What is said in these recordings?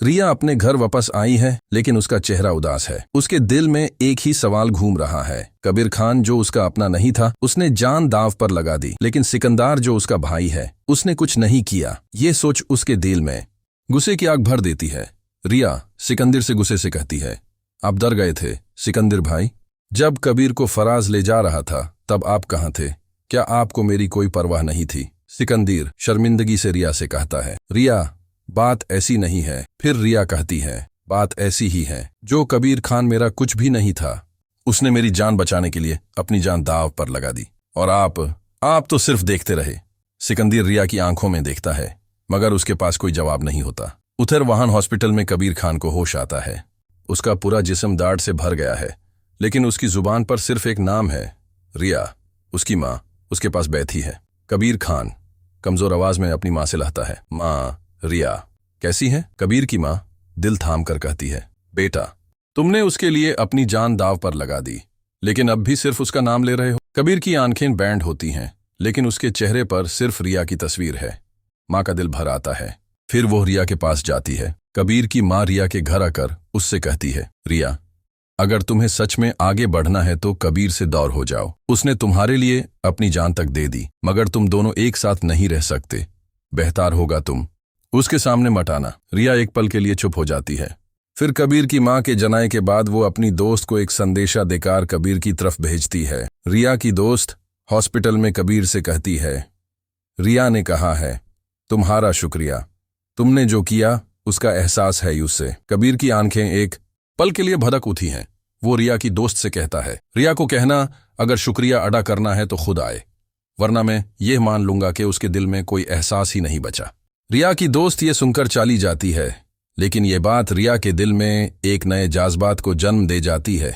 रिया अपने घर वापस आई है, लेकिन उसका चेहरा उदास है। उसके दिल में एक ही सवाल घूम रहा है। कबीर खान जो उसका अपना नहीं था, उसने जान दांव पर लगा दी, लेकिन सिकंदर जो उसका भाई है, उसने कुछ नहीं किया। ये सोच उसके दिल में गुस्से की आग भर देती है। रिया सिकंदर से गुस्से से कहती है, आप डर गए थे सिकंदर भाई। जब कबीर को फराज ले जा रहा था तब आप कहाँ थे? क्या आपको मेरी कोई परवाह नहीं थी? सिकंदर शर्मिंदगी से रिया से कहता है। रिया, बात ऐसी नहीं है। फिर रिया कहती है, बात ऐसी ही है। जो कबीर खान मेरा कुछ भी नहीं था, उसने मेरी जान बचाने के लिए अपनी जान दांव पर लगा दी, और आप तो सिर्फ देखते रहे। सिकंदर रिया की आंखों में देखता है, मगर उसके पास कोई जवाब नहीं होता। उधर वहां हॉस्पिटल में कबीर खान को होश आता है। उसका पूरा जिस्म दाढ़ से भर गया है, लेकिन उसकी जुबान पर सिर्फ एक नाम है, रिया। उसकी माँ उसके पास बैठी है। कबीर खान कमजोर आवाज में अपनी माँ से कहता है, माँ। रिया, कैसी है? कबीर की माँ दिल थाम कर कहती है, बेटा, तुमने उसके लिए अपनी जान दांव पर लगा दी, लेकिन अब भी सिर्फ उसका नाम ले रहे हो। कबीर की आंखें बैंड होती हैं, लेकिन उसके चेहरे पर सिर्फ रिया की तस्वीर है। माँ का दिल भर आता है। फिर वो रिया के पास जाती है। कबीर की माँ रिया के घर आकर उससे कहती है, रिया, अगर तुम्हें सच में आगे बढ़ना है तो कबीर से दूर हो जाओ। उसने तुम्हारे लिए अपनी जान तक दे दी, मगर तुम दोनों एक साथ नहीं रह सकते। बेहतर होगा तुम उसके सामने मत आना। रिया एक पल के लिए चुप हो जाती है। फिर कबीर की माँ के जनाए के बाद वो अपनी दोस्त को एक संदेशा देकर कबीर की तरफ भेजती है। रिया की दोस्त हॉस्पिटल में कबीर से कहती है, रिया ने कहा है, तुम्हारा शुक्रिया, तुमने जो किया उसका एहसास है उससे। कबीर की आंखें एक पल के लिए भड़क उठी हैं। वो रिया की दोस्त से कहता है, रिया को कहना अगर शुक्रिया अदा करना है तो खुद आए, वरना मैं ये मान लूंगा कि उसके दिल में कोई एहसास ही नहीं बचा। रिया की दोस्त ये सुनकर चली जाती है, लेकिन ये बात रिया के दिल में एक नए जज्बात को जन्म दे जाती है।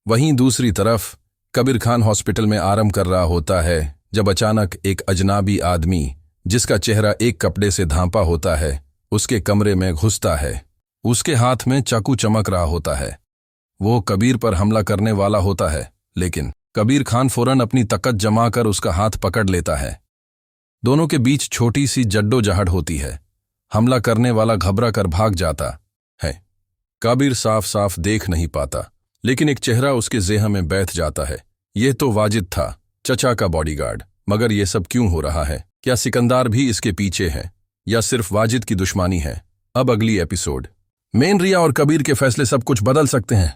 वहीं दूसरी तरफ कबीर खान हॉस्पिटल में आराम कर रहा होता है, जब अचानक एक अजनबी आदमी जिसका चेहरा एक कपड़े से ढांपा होता है, उसके कमरे में घुसता है। उसके हाथ में चाकू चमक रहा होता है। वो कबीर पर हमला करने वाला होता है, लेकिन कबीर खान फौरन अपनी ताकत जमाकर उसका हाथ पकड़ लेता है। दोनों के बीच छोटी सी जड्डोजहद होती है। हमला करने वाला घबरा कर भाग जाता है। कबीर साफ साफ देख नहीं पाता, लेकिन एक चेहरा उसके ज़ेहन में बैठ जाता है। यह तो वाजिद था, चचा का बॉडीगार्ड। मगर यह सब क्यों हो रहा है? क्या सिकंदर भी इसके पीछे है, या सिर्फ वाजिद की दुश्मनी है? अब अगली एपिसोड। मेन रिया और कबीर के फैसले सब कुछ बदल सकते हैं।